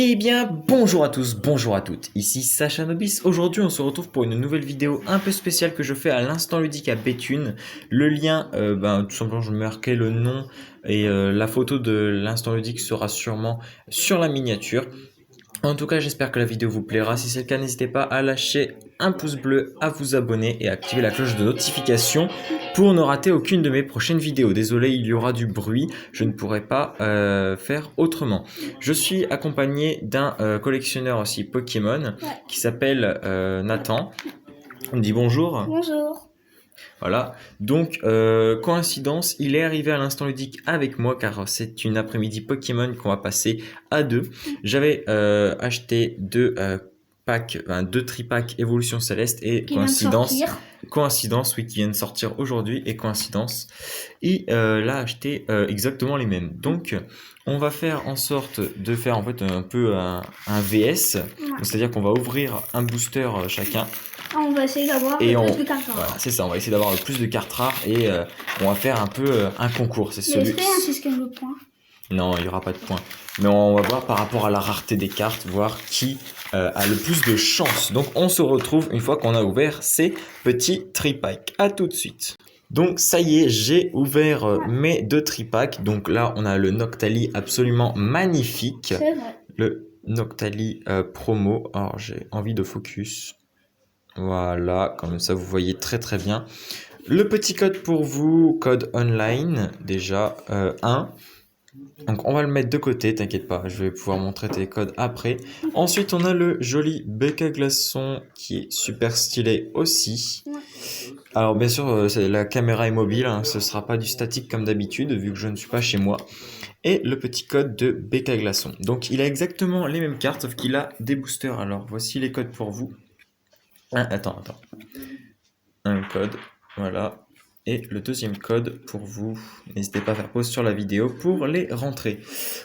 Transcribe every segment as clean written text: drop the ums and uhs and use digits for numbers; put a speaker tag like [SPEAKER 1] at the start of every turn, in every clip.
[SPEAKER 1] Eh bien, bonjour à tous, bonjour à toutes, ici Sacha Nobis. Aujourd'hui, on se retrouve pour une nouvelle vidéo un peu spéciale que je fais à l'instant ludique à Béthune. Le lien, tout simplement, je marquais le nom et la photo de l'instant ludique sera sûrement sur la miniature. En tout cas, j'espère que la vidéo vous plaira. Si c'est le cas, n'hésitez pas à lâcher un pouce bleu, à vous abonner et à activer la cloche de notification pour ne rater aucune de mes prochaines vidéos. Désolé, il y aura du bruit, je ne pourrai pas faire autrement. Je suis accompagné d'un collectionneur aussi Pokémon qui s'appelle Nathan. On me dit bonjour.
[SPEAKER 2] Bonjour.
[SPEAKER 1] Voilà, donc coïncidence, il est arrivé à l'instant ludique avec moi car c'est une après-midi Pokémon qu'on va passer à deux. J'avais acheté deux tripacks Évolution Céleste et coïncidence, oui, qui viennent de sortir aujourd'hui et coïncidence, il l'a acheté exactement les mêmes. Donc on va faire en sorte de faire en fait un peu un VS, c'est-à-dire qu'on va ouvrir un booster chacun.
[SPEAKER 2] On va essayer d'avoir le plus de cartes rares.
[SPEAKER 1] Voilà, c'est ça, on va essayer d'avoir le plus de cartes rares et on va faire un peu un concours. C'est celui.
[SPEAKER 2] Est-ce qu'il y a un système de points?
[SPEAKER 1] Non, il n'y aura pas de points. Mais on va voir par rapport à la rareté des cartes, voir qui a le plus de chance. Donc on se retrouve une fois qu'on a ouvert ces petits tripacks. À tout de suite. Donc ça y est, j'ai ouvert mes deux tripacks. Donc là, on a le Noctali absolument magnifique.
[SPEAKER 2] C'est vrai.
[SPEAKER 1] Le Noctali promo. Alors j'ai envie de focus. Voilà, comme ça vous voyez très très bien. Le petit code pour vous, code online, déjà 1. Donc on va le mettre de côté, t'inquiète pas, je vais pouvoir montrer tes codes après. Ensuite on a le joli bec à glaçons qui est super stylé aussi. Alors bien sûr la caméra est mobile, hein, ce sera pas du statique comme d'habitude vu que je ne suis pas chez moi. Et le petit code de bec à glaçons. Donc il a exactement les mêmes cartes sauf qu'il a des boosters. Alors voici les codes pour vous. Attends. Un code, voilà. Et le deuxième code pour vous. N'hésitez pas à faire pause sur la vidéo pour les rentrer.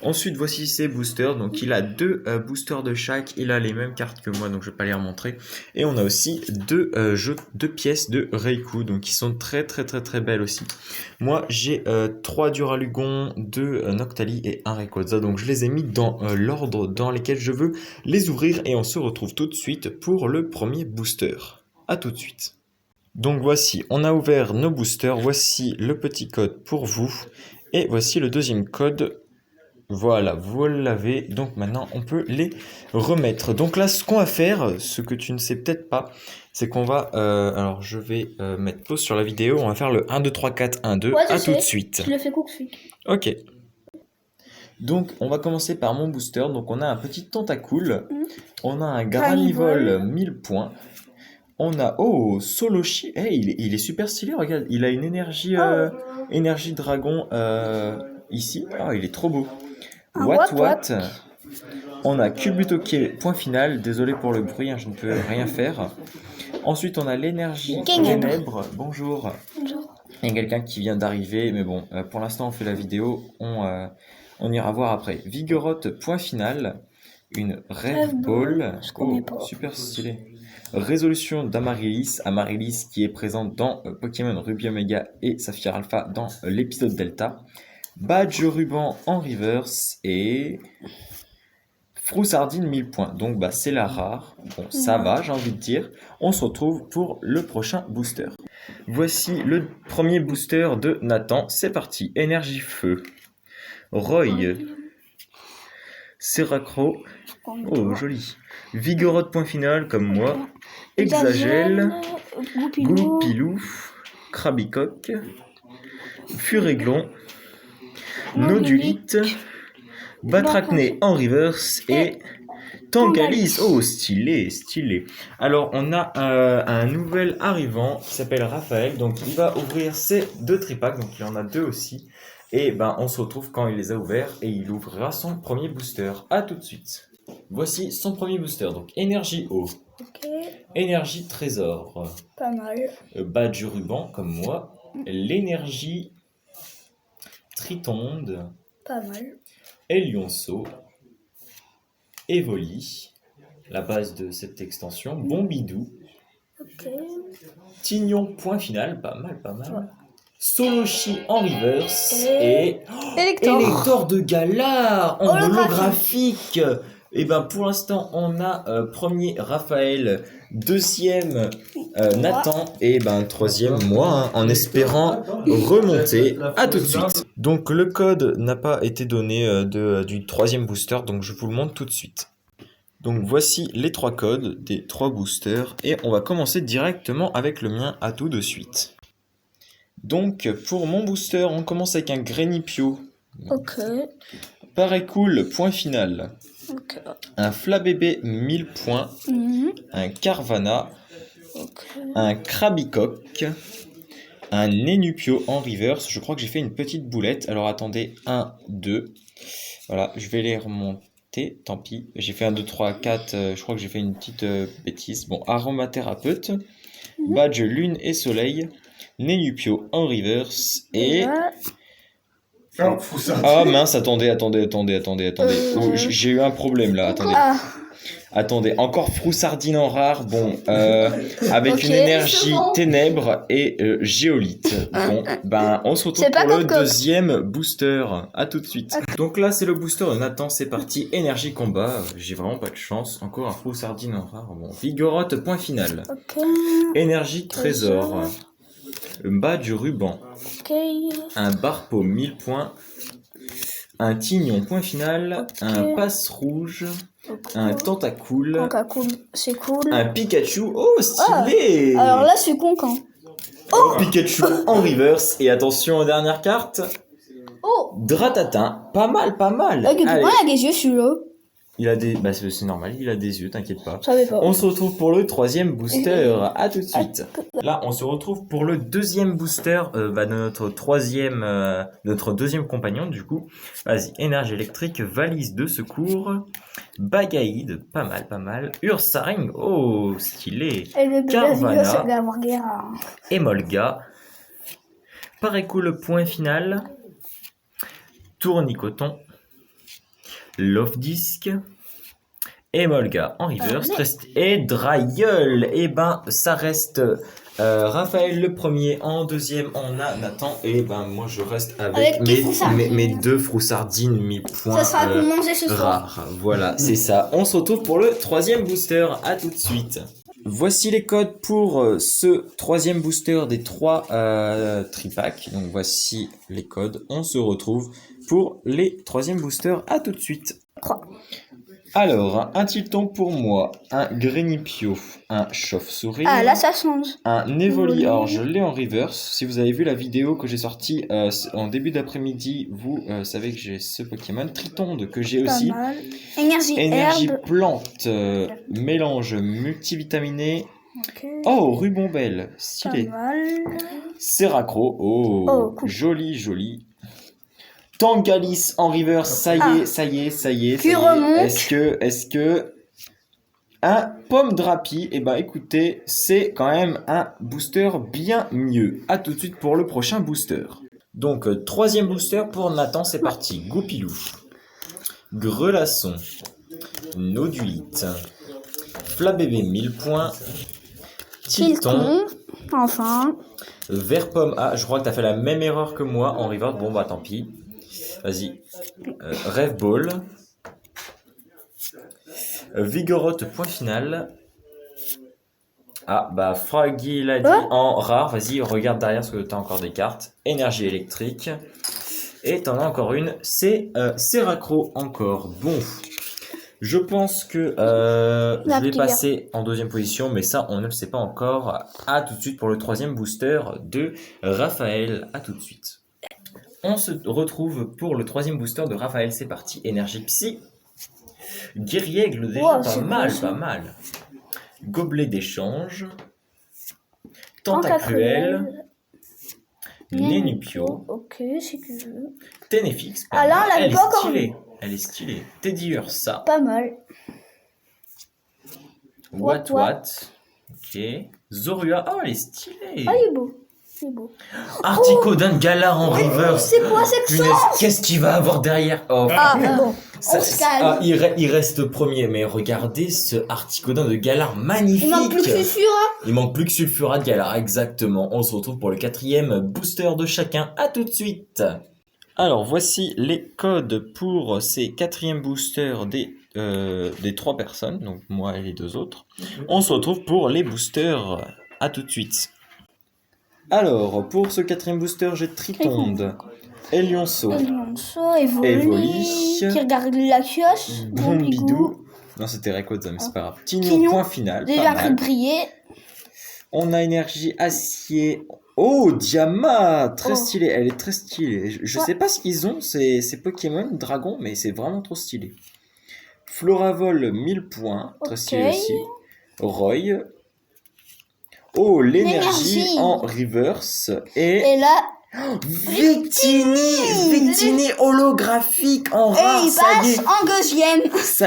[SPEAKER 1] Ensuite, voici ses boosters. Donc, il a deux boosters de chaque. Il a les mêmes cartes que moi, donc je ne vais pas les remontrer. Et on a aussi deux pièces de Raikou, donc qui sont très belles aussi. Moi, j'ai 3 Duralugon, 2 Noctali et 1 Rayquaza. Donc, je les ai mis dans l'ordre dans lesquels je veux les ouvrir. Et on se retrouve tout de suite pour le premier booster. A tout de suite. Donc voici, on a ouvert nos boosters, voici le petit code pour vous, et voici le deuxième code, voilà, vous l'avez, donc maintenant on peut les remettre. Donc là, ce qu'on va faire, ce que tu ne sais peut-être pas, c'est qu'on va, alors je vais mettre pause sur la vidéo, on va faire le 1, 2, 3, 4, 1, 2, à tout de suite.
[SPEAKER 2] Je le fais court suite.
[SPEAKER 1] Ok. Donc on va commencer par mon booster, donc on a un petit Tentacool, on a un Granivol 1000 points. On a, Soloshi, il est super stylé, regarde, il a une énergie, énergie dragon ici, il est trop beau. What. On a Culbutoke, point final, désolé pour le bruit, je ne peux rien faire. Ensuite on a l'énergie ténèbres, bonjour. Il y a quelqu'un qui vient d'arriver, mais bon, pour l'instant on fait la vidéo, on ira voir après. Vigoroth, point final, une Rêve Ball, super stylé. Résolution d'Amaryllis, Amaryllis qui est présente dans Pokémon Ruby Omega et Saphir Alpha dans l'épisode Delta. Badge ruban en reverse et Froussardine 1000 points. Donc c'est la rare. Bon, ça va, j'ai envie de dire. On se retrouve pour le prochain booster. Voici le premier booster de Nathan. C'est parti. Énergie feu. Roy. Seracro. Oh, joli. Vigoroth point final comme moi. Exagel, Goupilou, Krabicoque, Furéglon, Nodulite, Batracné en reverse et Tangalis. Oh, stylé. Alors, on a un nouvel arrivant qui s'appelle Raphaël. Donc, il va ouvrir ces deux tripacks. Donc, il y en a deux aussi. Et on se retrouve quand il les a ouverts et il ouvrira son premier booster. A tout de suite. Voici son premier booster. Donc, énergie eau. Énergie trésor.
[SPEAKER 2] Pas mal.
[SPEAKER 1] Badge ruban comme moi. L'énergie tritonde.
[SPEAKER 2] Pas mal.
[SPEAKER 1] Elionceau. Evoli. La base de cette extension. Bombidou. Tignon point final. Pas mal. Soloshi en reverse. Et Elector de Galar en holographique. Et ben pour l'instant, on a premier Raphaël, deuxième Nathan et ben troisième moi, hein, en espérant remonter. À tout de suite. Donc le code n'a pas été donné du troisième booster, donc je vous le montre tout de suite. Donc voici les 3 codes des 3 boosters et on va commencer directement avec le mien à tout de suite. Donc pour mon booster, on commence avec un Grenipio.
[SPEAKER 2] Ok.
[SPEAKER 1] Paraît cool, point final.
[SPEAKER 2] Ok.
[SPEAKER 1] Un Flabébé 1000 points, un Carvana, un Krabicoque, un Nenupio en reverse. Je crois que j'ai fait une petite boulette. Alors attendez, 1, 2. Voilà, je vais les remonter. Tant pis. J'ai fait 1, 2, 3, 4. Je crois que j'ai fait une petite bêtise. Bon, aromathérapeute, badge lune et soleil, Nenupio en reverse et... Ah mince, attendez. Oh, j'ai eu un problème là, attendez. Attendez, encore Froussardine en rare, bon, avec une énergie ténèbres et géolite. Bon, ben, on se retrouve pour le deuxième booster. À tout de suite. Donc là, c'est le booster de Nathan, c'est parti. Énergie combat, j'ai vraiment pas de chance. Encore un Froussardine en rare, bon. Vigorotte, point final. Énergie trésor. Badge ruban. Un Barpo 1000 points. Un Tignon, point final. Un Passe rouge. Un Tentacool.
[SPEAKER 2] C'est cool.
[SPEAKER 1] Un Pikachu. Oh, stylé.
[SPEAKER 2] Alors là, c'est con quand.
[SPEAKER 1] Oh, Pikachu en reverse. Et attention aux dernières cartes.
[SPEAKER 2] Oh,
[SPEAKER 1] Dratatin. Pas mal.
[SPEAKER 2] pourquoi il a des yeux celui-là?
[SPEAKER 1] Il a des... Bah, c'est normal, il a des yeux, t'inquiète pas.
[SPEAKER 2] Je savais pas.
[SPEAKER 1] On se retrouve pour le troisième booster. À tout de suite. Là, on se retrouve pour le deuxième booster de notre deuxième compagnon, du coup. Vas-y, énergie électrique, valise de secours, Bagaïde, pas mal. Ursaring, oh, stylé. Carvana, Emolga, Parécool, point final, Tournicoton, Lofdisc, Emolga en reverse, et Drayeul. Et ben, ça reste Raphaël le premier. En deuxième, on a Nathan. Et ben, moi, je reste avec mes 2 Froussardines 1000 points.
[SPEAKER 2] Ça sera pour manger ce soir.
[SPEAKER 1] Rares. Voilà, c'est ça. On se retrouve pour le troisième booster. À tout de suite. Voici les codes pour ce troisième booster des 3 tripacks. Donc, voici les codes. On se retrouve pour les troisième boosters. À tout de suite.
[SPEAKER 2] 3.
[SPEAKER 1] Alors, un Tilton pour moi, un Grenipio, un Chauve-souris.
[SPEAKER 2] Ah, là, ça change.
[SPEAKER 1] Un Evoli, alors je l'ai en reverse. Si vous avez vu la vidéo que j'ai sortie en début d'après-midi, vous savez que j'ai ce Pokémon. Tritonde que j'ai aussi.
[SPEAKER 2] Mal. Énergie herbe.
[SPEAKER 1] Plante, mélange multivitaminé.
[SPEAKER 2] Okay.
[SPEAKER 1] Oh, Rubombelle, stylé. Seracro, oh cool. Joli. Tangalis en reverse, ça y est. Est-ce que un Pomme Drapi, et ben écoutez, c'est quand même un booster bien mieux. À tout de suite pour le prochain booster. Donc troisième booster pour Nathan, c'est parti. Goupilou, Grelasson, Noduite, Flabébé 1000 points, Tilton,
[SPEAKER 2] enfin,
[SPEAKER 1] Verpomme. Ah, je crois que t'as fait la même erreur que moi en reverse. Bon bah tant pis. Vas-y. Rêve Ball. Vigorotte, point final. Ah, bah, Froggy l'a dit en rare. Vas-y, regarde derrière parce que t'as encore des cartes. Énergie électrique. Et t'en as encore une. C'est Seracro encore. Bon. Je pense que je vais passer en deuxième position, mais ça, on ne le sait pas encore. À tout de suite pour le troisième booster de Raphaël. À tout de suite. On se retrouve pour le troisième booster de Raphaël. C'est parti. Énergie psy. Guerriègle, déjà pas mal. Gobelet d'échange. Tentacruel. Nenupio.
[SPEAKER 2] Ok, si tu veux.
[SPEAKER 1] Ténéfix.
[SPEAKER 2] Ah là, elle est pas encore.
[SPEAKER 1] Elle est stylée. Teddy Ursa.
[SPEAKER 2] Pas mal.
[SPEAKER 1] What. Ok. Zorua. Oh, elle est stylée.
[SPEAKER 2] Ah, il est beau.
[SPEAKER 1] Articodin Galar en reverse.
[SPEAKER 2] C'est quoi cette chose?
[SPEAKER 1] Qu'est-ce qu'il va avoir derrière? Oh,
[SPEAKER 2] bon.
[SPEAKER 1] Il reste premier, mais regardez ce Articodin de Galar magnifique.
[SPEAKER 2] Il manque plus que Sulfura.
[SPEAKER 1] Il manque plus que Sulfura de Galar, exactement. On se retrouve pour le quatrième booster de chacun. À tout de suite. Alors, voici les codes pour ces quatrièmes boosters des des 3 personnes, donc moi et les 2 autres. On se retrouve pour les boosters. À tout de suite. Alors, pour ce 4e booster, j'ai Tritonde, Elionceau,
[SPEAKER 2] Elionceau, Evoli,
[SPEAKER 1] Evoli,
[SPEAKER 2] qui regarde la kiosque,
[SPEAKER 1] Bombidou. Non, c'était Rayquaza, mais c'est pas grave. Tignon,
[SPEAKER 2] Tignon,
[SPEAKER 1] point final.
[SPEAKER 2] déjà
[SPEAKER 1] Pas
[SPEAKER 2] fait
[SPEAKER 1] mal.
[SPEAKER 2] briller.
[SPEAKER 1] On a énergie acier. Oh, Diama, très
[SPEAKER 2] Oh.
[SPEAKER 1] stylé. Elle est très stylée. Je
[SPEAKER 2] Ouais.
[SPEAKER 1] sais pas ce qu'ils ont, ces Pokémon Dragon, mais c'est vraiment trop stylé. Floravol, 1000 points, très
[SPEAKER 2] Ok.
[SPEAKER 1] stylé aussi. Roy. Oh, l'énergie
[SPEAKER 2] L'énergie.
[SPEAKER 1] en reverse. Et
[SPEAKER 2] Et là,
[SPEAKER 1] Victini holographique en
[SPEAKER 2] et
[SPEAKER 1] rare.
[SPEAKER 2] il
[SPEAKER 1] Ça y
[SPEAKER 2] passe
[SPEAKER 1] est.
[SPEAKER 2] en deuxième.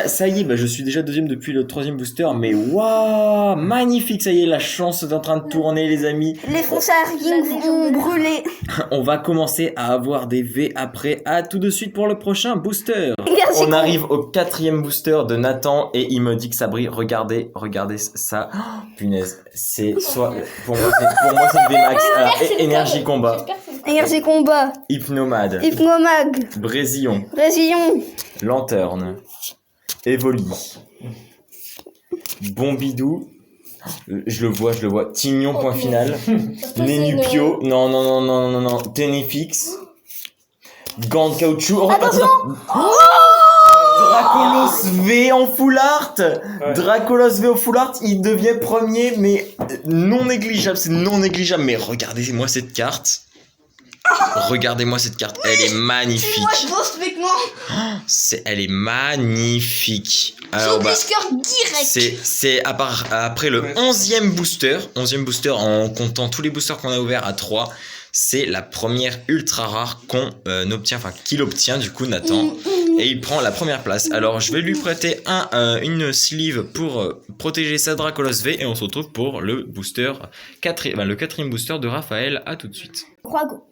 [SPEAKER 1] Ça y est, bah, je suis déjà 2e depuis le 3e booster, mais waouh, magnifique, ça y est, la chance est en train de tourner, les amis.
[SPEAKER 2] Les fonsariens vont brûler.
[SPEAKER 1] On va commencer à avoir des V après. À tout de suite pour le prochain booster.
[SPEAKER 2] Merci.
[SPEAKER 1] On arrive au 4e booster de Nathan et il me dit que ça brille. Regardez ça. Oh, punaise, c'est soit pour moi c'est une VMAX. Alors, énergie combat,
[SPEAKER 2] Énergie combat.
[SPEAKER 1] Hypnomade,
[SPEAKER 2] Hypnomag.
[SPEAKER 1] Brésillon,
[SPEAKER 2] Résillon.
[SPEAKER 1] Lanterne, Evoli, Bombidou. Je le vois. Tignon, point final. Nénupio. Non. Ténéfix. Gant de caoutchouc. Oh,
[SPEAKER 2] Attention.
[SPEAKER 1] Dracolos V en full art. Dracolos V en full art. Il devient premier, mais non négligeable. C'est non négligeable. Mais regardez-moi cette carte. Regardez-moi cette carte. Elle est magnifique.
[SPEAKER 2] Moi, je bosse avec moi.
[SPEAKER 1] Elle est magnifique. Alors, bah,
[SPEAKER 2] direct.
[SPEAKER 1] c'est après le 11e booster en comptant tous les boosters qu'on a ouverts à 3, c'est la première ultra rare qu'on obtient, enfin qu'il obtient du coup Nathan, et il prend la première place. Alors je vais lui prêter une sleeve pour protéger sa Dracolos V et on se retrouve pour le booster le 4e booster de Raphaël. À tout de suite.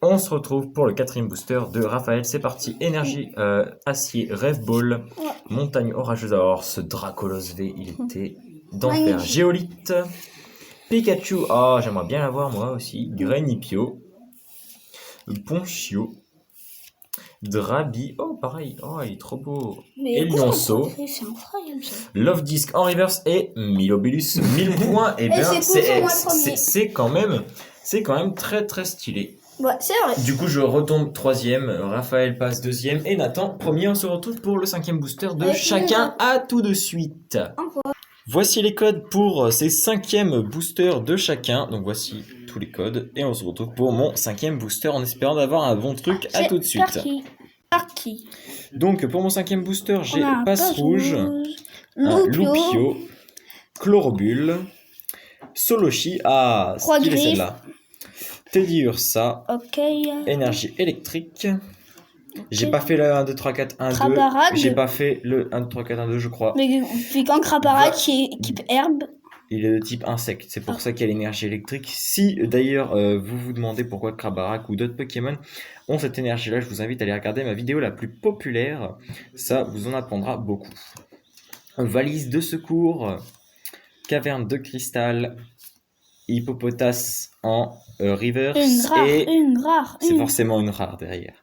[SPEAKER 1] On se retrouve pour le 4e booster de Raphaël. C'est parti. Énergie acier, Rêve Ball, montagne orageuse. Alors ce Dracolos V, il était d'enfer.
[SPEAKER 2] Magnifique.
[SPEAKER 1] Géolite, Pikachu. Ah, j'aimerais bien l'avoir moi aussi. Grenipio, Ponchio, Drabi. Oh, pareil. Oh, il est trop beau. Elionceau,
[SPEAKER 2] C'est incroyable ça.
[SPEAKER 1] Love Disc en reverse et Milobulus. 1000 points. Et bien,
[SPEAKER 2] c'est cool pour moi, le premier.
[SPEAKER 1] c'est quand même très très stylé.
[SPEAKER 2] Ouais, c'est vrai.
[SPEAKER 1] Du coup, je retombe 3e, Raphaël passe 2e et Nathan 1er. On se retrouve pour le 5e booster de
[SPEAKER 2] Avec
[SPEAKER 1] chacun. À tout de suite. Voici les codes pour ces 5e boosters de chacun. Donc voici tous les codes et on se retrouve pour mon 5e booster en espérant d'avoir un bon truc. À tout de suite.
[SPEAKER 2] Parti.
[SPEAKER 1] Donc pour mon 5e booster, j'ai
[SPEAKER 2] On a un
[SPEAKER 1] Passe Rouge, un Loupio, Chlorobule, Solochi. Ah,
[SPEAKER 2] Croix
[SPEAKER 1] stylé
[SPEAKER 2] Griffe.
[SPEAKER 1] celle-là. Teddy Ursa,
[SPEAKER 2] Ok.
[SPEAKER 1] énergie électrique. J'ai pas fait le 1, 2, 3, 4, 1, 2.
[SPEAKER 2] Crabarade.
[SPEAKER 1] J'ai pas fait le 1, 2, 3, 4, 1, 2, je crois.
[SPEAKER 2] Mais puis quand Craparat qui est équipe herbe.
[SPEAKER 1] Il est de type insecte, c'est pour ça qu'il y a l'énergie électrique. Si d'ailleurs vous vous demandez pourquoi Krabarak ou d'autres Pokémon ont cette énergie-là, je vous invite à aller regarder ma vidéo la plus populaire. Ça vous en apprendra beaucoup. Valise de secours, caverne de cristal, hippopotas en reverse
[SPEAKER 2] Une rare.
[SPEAKER 1] c'est forcément une rare derrière.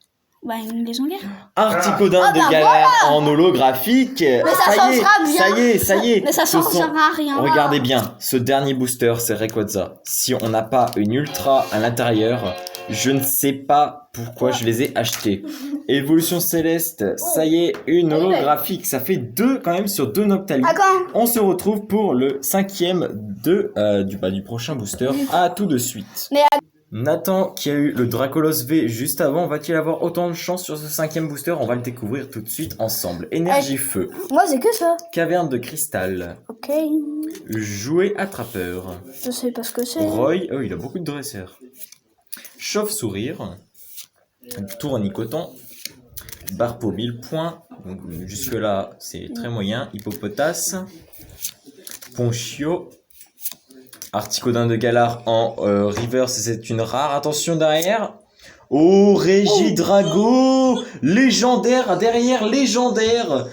[SPEAKER 2] Bah, une légendaire.
[SPEAKER 1] Articodin de galère en holographique.
[SPEAKER 2] ça changera bien.
[SPEAKER 1] Ça y est.
[SPEAKER 2] Mais ça
[SPEAKER 1] Ce
[SPEAKER 2] changera rien.
[SPEAKER 1] Regardez bien, ce dernier booster, c'est Rayquaza. Si on n'a pas une ultra à l'intérieur, je ne sais pas pourquoi je les ai achetés. Évolution céleste, ça y est, une holographique. Ça fait 2 quand même sur 2 Noctali.
[SPEAKER 2] À quand?
[SPEAKER 1] On se retrouve pour le 5e du prochain booster. À tout de suite.
[SPEAKER 2] Mais
[SPEAKER 1] Nathan, qui a eu le Dracolos V juste avant, va-t-il avoir autant de chance sur ce 5e booster? On va le découvrir tout de suite ensemble. Énergie feu,
[SPEAKER 2] moi, c'est que ça.
[SPEAKER 1] caverne de cristal,
[SPEAKER 2] Ok.
[SPEAKER 1] jouet attrapeur,
[SPEAKER 2] Je sais pas ce que c'est.
[SPEAKER 1] Roy, oh il a beaucoup de dresseurs, chauve-sourire, tournicoton, Barpo 1000 points, donc jusque là c'est très moyen, hippopotas, Ponchio, Articodin de Galar en reverse, c'est une rare. Attention derrière. Oh, Régidrago, légendaire derrière, légendaire.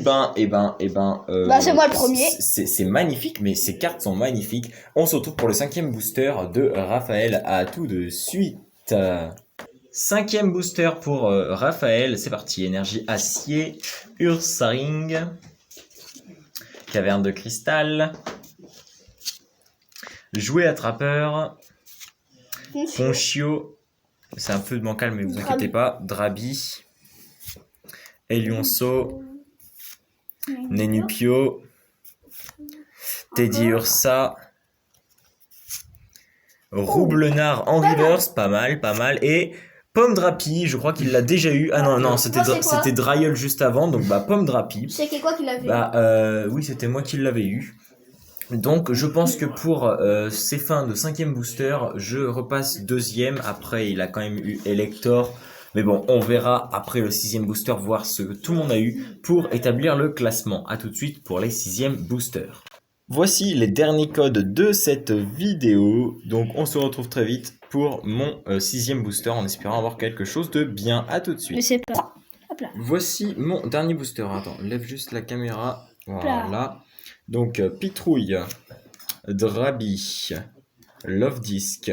[SPEAKER 1] Bah,
[SPEAKER 2] c'est moi le premier.
[SPEAKER 1] C'est magnifique, mais ces cartes sont magnifiques. On se retrouve pour le 5e booster de Raphaël. À tout de suite. 5e booster pour Raphaël. C'est parti. Énergie acier, Ursaring, Caverne de cristal. Jouet attrapeur. Ponchio. C'est un peu bancal, mais vous inquiétez pas. Drabi. Elionceau. Nenupio. Teddy Ursa. Roublenard en reverse, pas mal. Et Pomme Drapi, je crois qu'il l'a déjà eu. Ah non, c'était Drailleul juste avant, donc Pomme Drapi.
[SPEAKER 2] C'est quoi qui l'avait eu?
[SPEAKER 1] Oui, c'était moi qui l'avais eu. Donc je pense que pour ces fins de 5e booster, je repasse 2e. Après, il a quand même eu Elector. Mais bon, on verra après le 6e booster, voir ce que tout le monde a eu pour établir le classement. A tout de suite pour les 6e boosters. Voici les derniers codes de cette vidéo. Donc on se retrouve très vite pour mon 6e booster en espérant avoir quelque chose de bien. À tout de suite.
[SPEAKER 2] Mais c'est pas. Hop là.
[SPEAKER 1] Voici mon dernier booster. Attends, lève juste la caméra. Voilà. Donc Pitrouille, Drabi, Love Disc,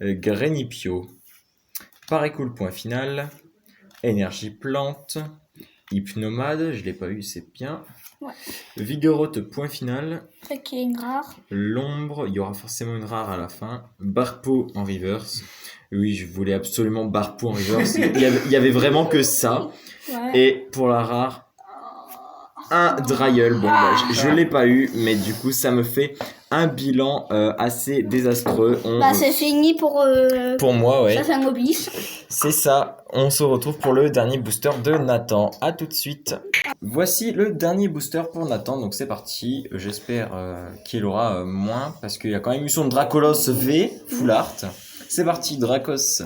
[SPEAKER 1] Grenipio, Parécool point final, Énergie Plante, Hypnomade, je l'ai pas eu, c'est bien.
[SPEAKER 2] Ouais.
[SPEAKER 1] Vigorote point final.
[SPEAKER 2] C'est qu'il y a une rare.
[SPEAKER 1] L'ombre, il y aura forcément une rare à la fin. Barpo en reverse. Oui, je voulais absolument Barpo en reverse. Il y avait vraiment que ça.
[SPEAKER 2] Ouais.
[SPEAKER 1] Et pour la rare, un Drailleul. Bon, je l'ai pas eu, mais du coup, ça me fait un bilan assez désastreux.
[SPEAKER 2] C'est fini pour
[SPEAKER 1] moi, ouais.
[SPEAKER 2] Sassanobis.
[SPEAKER 1] C'est ça. On se retrouve pour le dernier booster de Nathan. À tout de suite. Voici le dernier booster pour Nathan. Donc c'est parti. J'espère qu'il aura moins parce qu'il y a quand même eu son Dracolos V full art. C'est parti, Dracos.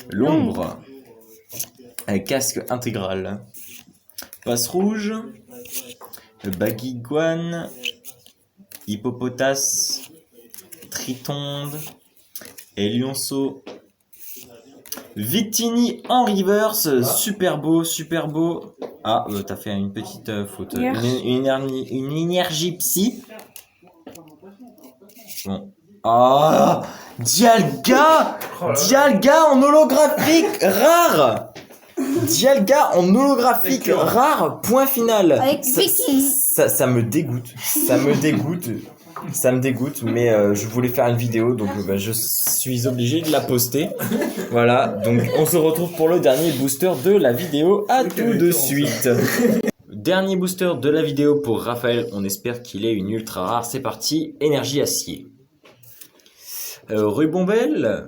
[SPEAKER 1] L'ombre. Casque intégral. Passe rouge. Baguiguane. Hippopotas. Tritonde. Elionceau. Victini en reverse, super beau. Ah, t'as fait une petite faute. Une énergie psy. Bon. Ah, Dialga en holographique rare. Dialga en holographique rare, point final.
[SPEAKER 2] Avec Viking.
[SPEAKER 1] Ça me dégoûte. Ça me dégoûte, mais je voulais faire une vidéo, donc je suis obligé de la poster. Voilà, donc on se retrouve pour le dernier booster de la vidéo. À tout de suite. Dernier booster de la vidéo pour Raphaël. On espère qu'il est une ultra rare. C'est parti, énergie acier. Rubombelle.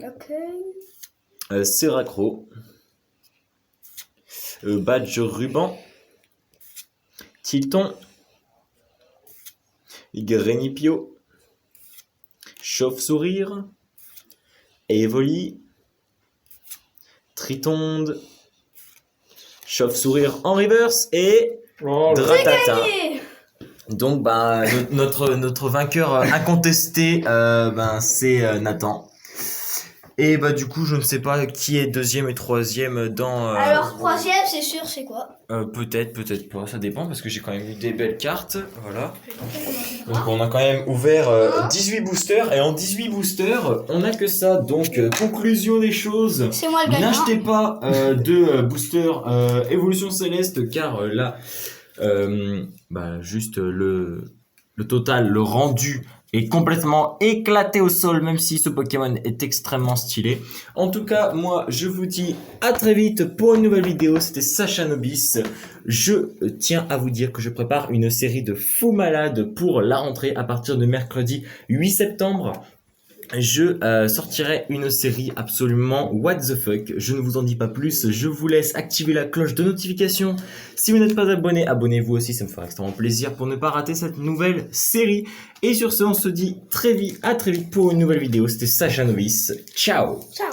[SPEAKER 2] Ok.
[SPEAKER 1] Seracro. Badge ruban. Tilton. Grenipio, Chauve-sourire, Evoli, Tritonde, Chauve-sourire en reverse et Dratata. Donc notre vainqueur incontesté c'est Nathan. Et du coup je ne sais pas qui est deuxième et troisième dans...
[SPEAKER 2] Alors troisième c'est sûr c'est quoi?
[SPEAKER 1] Peut-être pas, ça dépend parce que j'ai quand même eu des belles cartes, voilà. Donc on a quand même ouvert 18 boosters et en 18 boosters on a que ça. Donc conclusion des choses,
[SPEAKER 2] c'est moi le gagnant.
[SPEAKER 1] N'achetez pas de booster évolution céleste car là juste le total, le rendu est complètement éclaté au sol, même si ce Pokémon est extrêmement stylé. En tout cas, moi, je vous dis à très vite pour une nouvelle vidéo. C'était Sashanobis. Je tiens à vous dire que je prépare une série de fous malades pour la rentrée à partir de mercredi 8 septembre. Je sortirai une série absolument what the fuck. Je ne vous en dis pas plus. Je vous laisse activer la cloche de notification. Si vous n'êtes pas abonné, abonnez-vous aussi. Ça me fera extrêmement plaisir pour ne pas rater cette nouvelle série. Et sur ce, on se dit à très vite pour une nouvelle vidéo. C'était Sashanobis. Ciao.
[SPEAKER 2] Ciao.